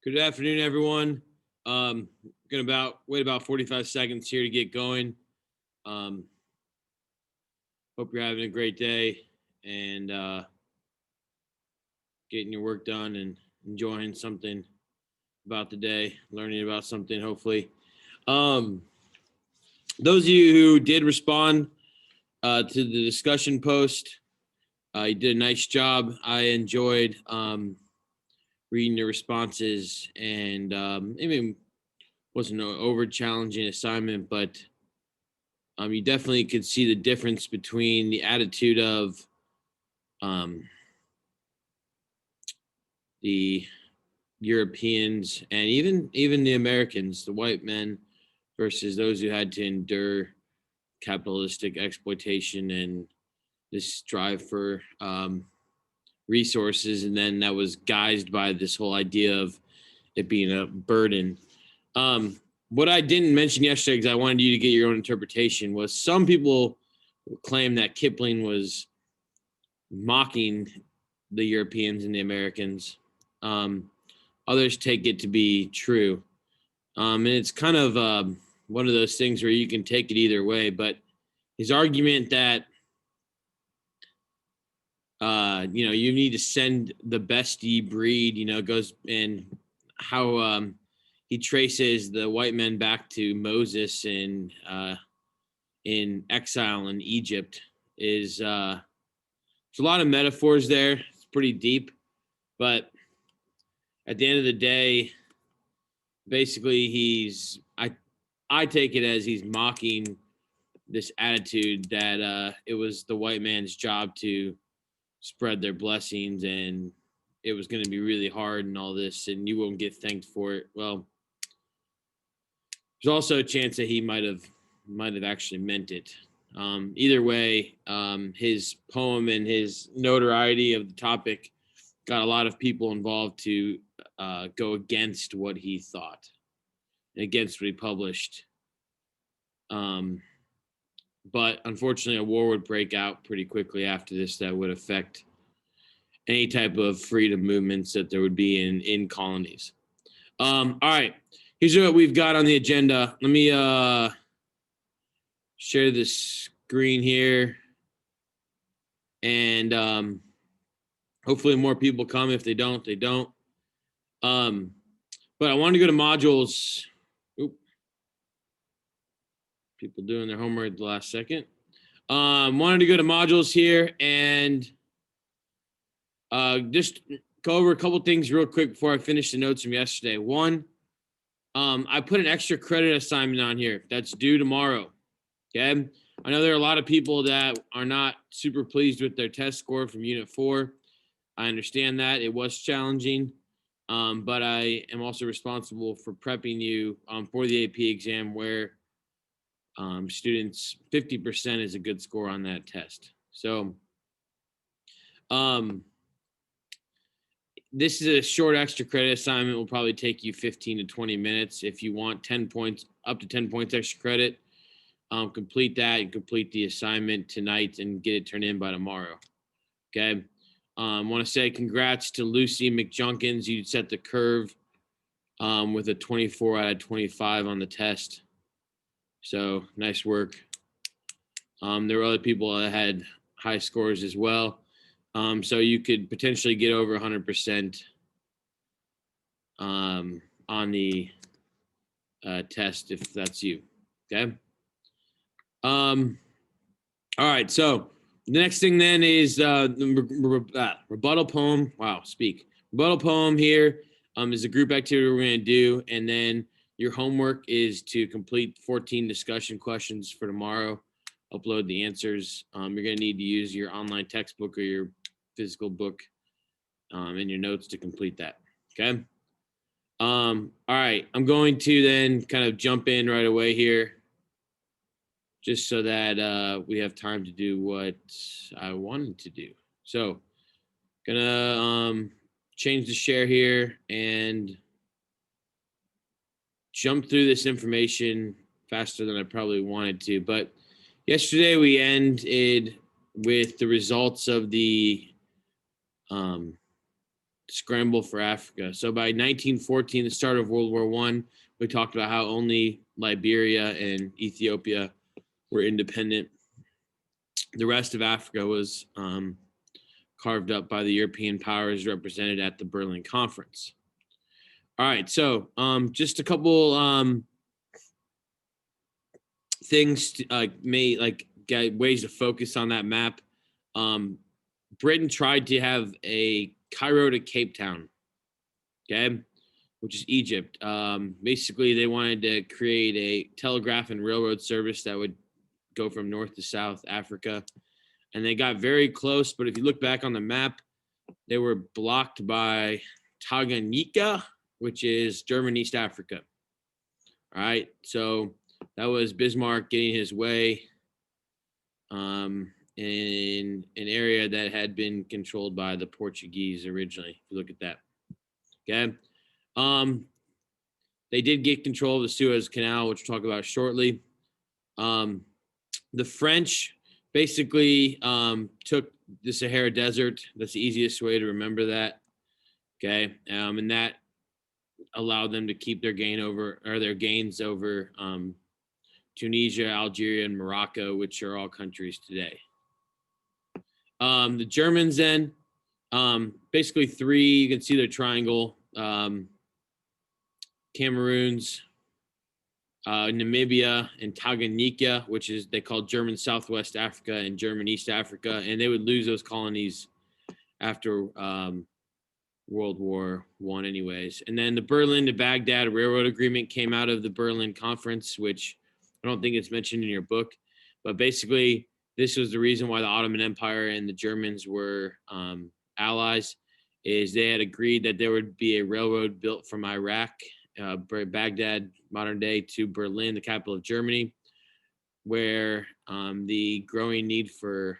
Good afternoon, everyone. Gonna wait about 45 seconds here to get going. Um, Hope you're having a great day and getting your work done and enjoying something about the day, learning about something, hopefully. Um, those of you who did respond to the discussion post, you did a nice job. I enjoyed reading your responses, and even wasn't an over challenging assignment, but you definitely could see the difference between the attitude of um, the Europeans and even the Americans, the white men, versus those who had to endure capitalistic exploitation and this drive for resources, and then that was guised by this whole idea of it being a burden. What I didn't mention yesterday, because I wanted you to get your own interpretation, was some people claim that Kipling was mocking the Europeans and the Americans. Others take it to be true. And it's kind of one of those things where you can take it either way. But his argument that, you need to send the best ye breed, goes in how he traces the white men back to Moses in exile in Egypt is there's a lot of metaphors there. It's pretty deep, but at the end of the day, basically I take it as he's mocking this attitude that it was the white man's job to spread their blessings and it was going to be really hard and all this and you won't get thanked for it. Well, there's also a chance that he might have actually meant it. Either way, his poem and his notoriety of the topic got a lot of people involved to go against what he thought, against what he published. But unfortunately, a war would break out pretty quickly after this that would affect any type of freedom movements that there would be in colonies. All right, here's what we've got on the agenda. Let me share this screen here, and hopefully more people come. If they don't, they don't. But I wanted to go to modules. Oop. People doing their homework at the last second. Wanted to go to modules here and just go over a couple things real quick before I finish the notes from yesterday. One, I put an extra credit assignment on here that's due tomorrow. Okay. I know there are a lot of people that are not super pleased with their test score from Unit 4. I understand that. It was challenging, but I am also responsible for prepping you for the AP exam where students, 50% is a good score on that test. So this is a short extra credit assignment. Will probably take you 15 to 20 minutes. If you want 10 points, up to 10 points extra credit, complete that and complete the assignment tonight and get it turned in by tomorrow. Okay. Want to say congrats to Lucy McJunkins. You set the curve with a 24 out of 25 on the test. So nice work. There were other people that had high scores as well. So you could potentially get over 100% on the test if that's you. Okay. All right. So the next thing then is the rebuttal poem. Wow, rebuttal poem here is a group activity we're going to do, and then your homework is to complete 14 discussion questions for tomorrow. Upload the answers. You're going to need to use your online textbook or your physical book in your notes to complete that. Okay. All right. I'm going to then kind of jump in right away here, just so that we have time to do what I wanted to do. So, gonna change the share here and jump through this information faster than I probably wanted to. But yesterday we ended with the results of the scramble for Africa. So by 1914, the start of World War I, we talked about how only Liberia and Ethiopia were independent. The rest of Africa was carved up by the European powers represented at the Berlin Conference. All right, so just a couple things get ways to focus on that map. Britain tried to have a Cairo to Cape Town, okay, which is Egypt. Basically, they wanted to create a telegraph and railroad service that would go from north to south Africa. And they got very close, but if you look back on the map, they were blocked by Tanganyika, which is German East Africa. All right, so that was Bismarck getting his way in an area that had been controlled by the Portuguese originally. If you look at that, okay. They did get control of the Suez Canal, which we'll talk about shortly. The French basically took the Sahara Desert. That's the easiest way to remember that. Okay, and that allowed them to keep their gains over Tunisia, Algeria, and Morocco, which are all countries today. The Germans then, basically three. You can see their triangle: Cameroons, Namibia, and Tanganyika, which is they call German Southwest Africa and German East Africa, and they would lose those colonies after World War I anyways. And then the Berlin to Baghdad Railroad Agreement came out of the Berlin Conference, which I don't think it's mentioned in your book, but basically this was the reason why the Ottoman Empire and the Germans were allies, is they had agreed that there would be a railroad built from Iraq, Baghdad, modern day, to Berlin, the capital of Germany, where the growing need for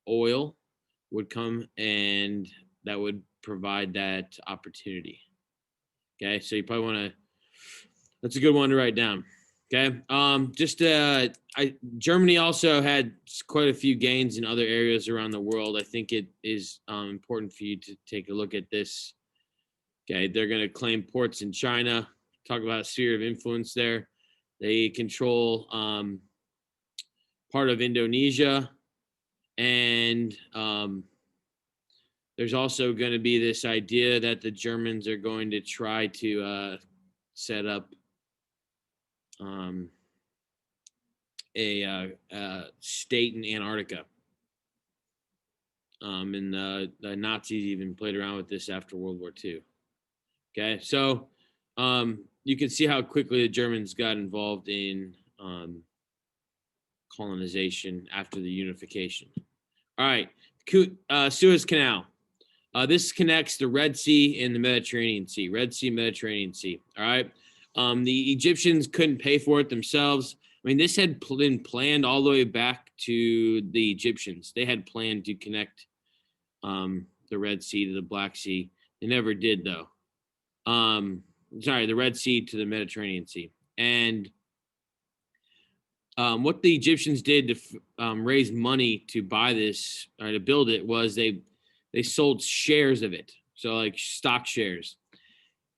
oil would come, and that would provide that opportunity. Okay, so you probably want to, that's a good one to write down. Okay, Germany also had quite a few gains in other areas around the world. I think it is important for you to take a look at this. Okay, they're going to claim ports in China, talk about a sphere of influence there. They control part of Indonesia, and there's also going to be this idea that the Germans are going to try to set up a state in Antarctica. And the Nazis even played around with this after World War II. Okay, so you can see how quickly the Germans got involved in colonization after the unification. All right, Suez Canal. This connects the Red Sea and the Mediterranean Sea. Red Sea, Mediterranean Sea. All right. The Egyptians couldn't pay for it themselves. I mean, this had been planned all the way back to the Egyptians. They had planned to connect the Red Sea to the Black Sea. They never did, though. The Red Sea to the Mediterranean Sea. And what the Egyptians did to raise money to buy this, or to build it, was they sold shares of it. So like stock shares.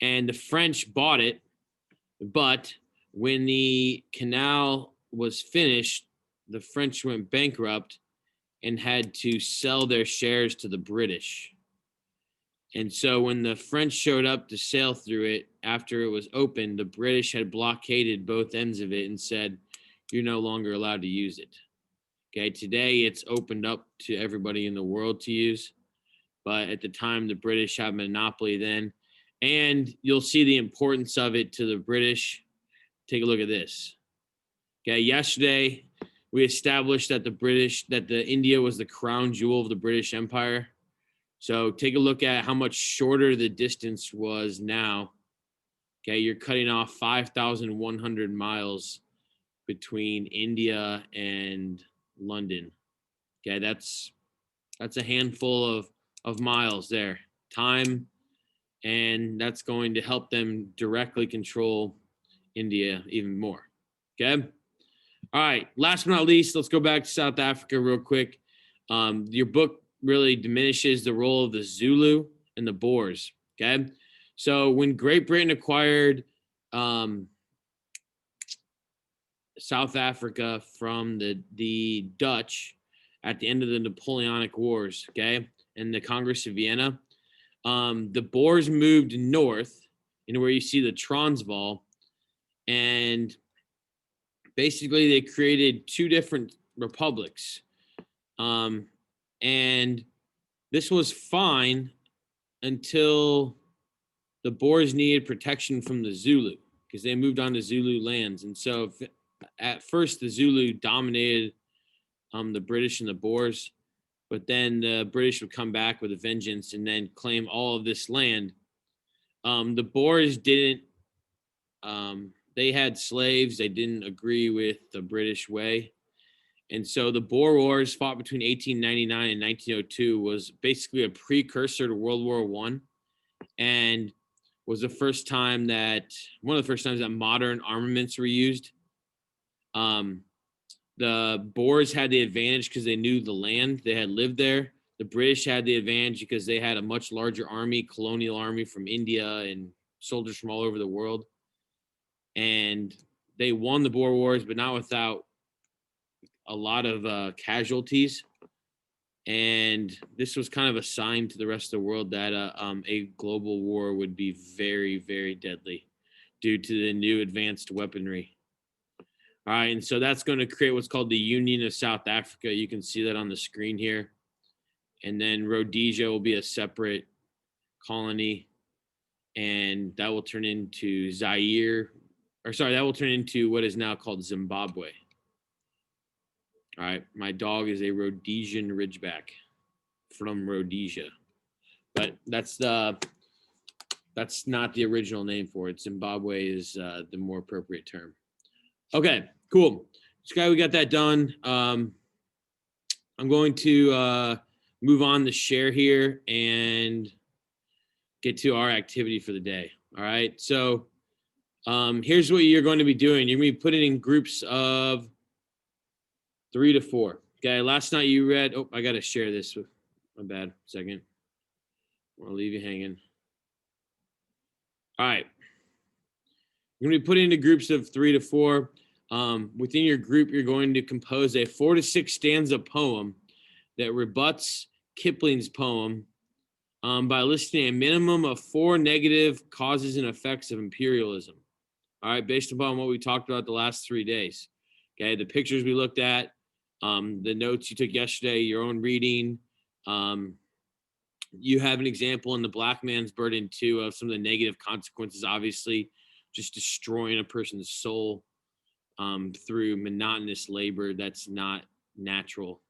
And the French bought it. But when the canal was finished, the French went bankrupt and had to sell their shares to the British. And so when the French showed up to sail through it after it was opened, the British had blockaded both ends of it and said, you're no longer allowed to use it. Okay, today it's opened up to everybody in the world to use. But at the time, the British had a monopoly then. And you'll see the importance of it to the British. Take a look at this. Okay, yesterday we established that India was the crown jewel of the British Empire. So take a look at how much shorter the distance was now. Okay, you're cutting off 5,100 miles between India and London. Okay, that's a handful of miles there. Time, and that's going to help them directly control India even more. Okay. All right. Last but not least, let's go back to South Africa real quick. Your book really diminishes the role of the Zulu and the Boers. Okay. So when Great Britain acquired South Africa from the Dutch at the end of the Napoleonic Wars, okay, and the Congress of Vienna, the Boers moved north into where you see the Transvaal, and basically they created two different republics. And this was fine until the Boers needed protection from the Zulu because they moved on to Zulu lands. And so at first the Zulu dominated the British and the Boers, but then the British would come back with a vengeance and then claim all of this land. The Boers didn't, they had slaves. They didn't agree with the British way. And so the Boer Wars fought between 1899 and 1902 was basically a precursor to World War I, and was the first time that one of the first times that modern armaments were used. The Boers had the advantage because they knew the land, they had lived there. The British had the advantage because they had a much larger army, colonial army from India and soldiers from all over the world. And they won the Boer Wars, but not without a lot of casualties. And this was kind of a sign to the rest of the world that a global war would be very, very deadly due to the new advanced weaponry. All right, and so that's going to create what's called the Union of South Africa. You can see that on the screen here. And then Rhodesia will be a separate colony, and that will turn into Zaire, that will turn into what is now called Zimbabwe. All right, my dog is a Rhodesian Ridgeback from Rhodesia, but that's not the original name for it. Zimbabwe is the more appropriate term. Okay, cool. So we got that done. I'm going to move on to share here and get to our activity for the day. All right, so here's what you're going to be doing. You're going to be putting in groups of 3 to 4. Okay, last night you read, I got to share this with, my bad, second. I'll leave you hanging. All right. You're going to be put into groups of 3 to 4. Within your group, you're going to compose a 4 to 6 stanza poem that rebuts Kipling's poem by listing a minimum of 4 negative causes and effects of imperialism. All right, based upon what we talked about the last 3 days. Okay, the pictures we looked at, the notes you took yesterday, your own reading. You have an example in The Black Man's Burden too of some of the negative consequences, obviously, just destroying a person's soul through monotonous labor that's not natural.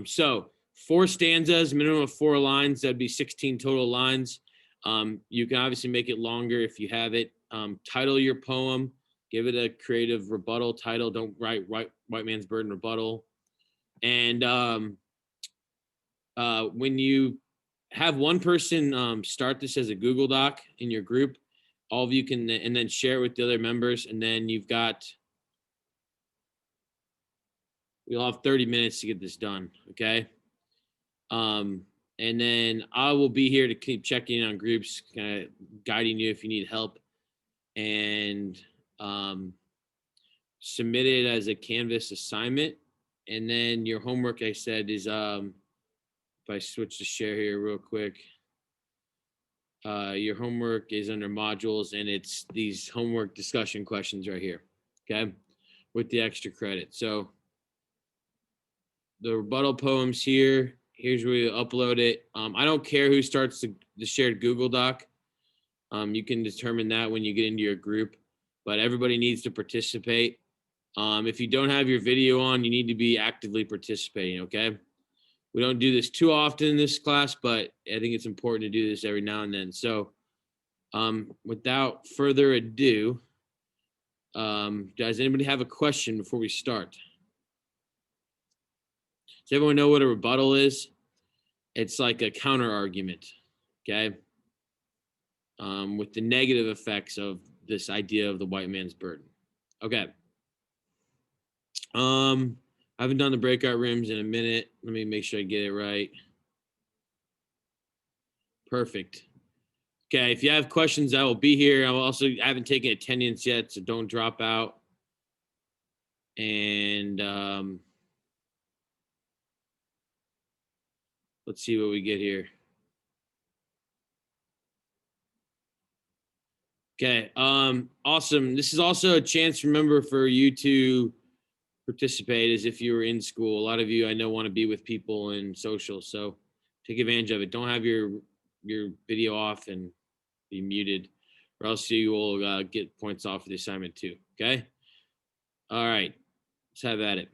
So 4 stanzas, minimum of 4 lines, that'd be 16 total lines. You can obviously make it longer if you have it. Title your poem, give it a creative rebuttal title. Don't write White Man's Burden rebuttal. And when you have one person start this as a Google Doc in your group, all of you can, and then share it with the other members. And then we'll have 30 minutes to get this done. Okay. And then I will be here to keep checking in on groups, kind of guiding you if you need help, and submit it as a Canvas assignment. And then your homework, I said, is if I switch to share here real quick, your homework is under modules, and it's these homework discussion questions right here, okay, with the extra credit. So the rebuttal poems here, here's where you upload it. I don't care who starts the shared Google Doc. You can determine that when you get into your group, but everybody needs to participate. If you don't have your video on, you need to be actively participating, okay? We don't do this too often in this class, but I think it's important to do this every now and then. So without further ado, does anybody have a question before we start? Does everyone know what a rebuttal is? It's like a counter argument, okay? With the negative effects of this idea of the white man's burden. Okay. I haven't done the breakout rooms in a minute. Let me make sure I get it right. Perfect. Okay, if you have questions, I will be here. I haven't taken attendance yet, so don't drop out. And let's see what we get here. Okay, awesome. This is also a chance, remember, for you to participate as if you were in school. A lot of you I know want to be with people and social, so take advantage of it. Don't have your video off and be muted, or else you will get points off for the assignment too. Okay. All right. Let's have at it.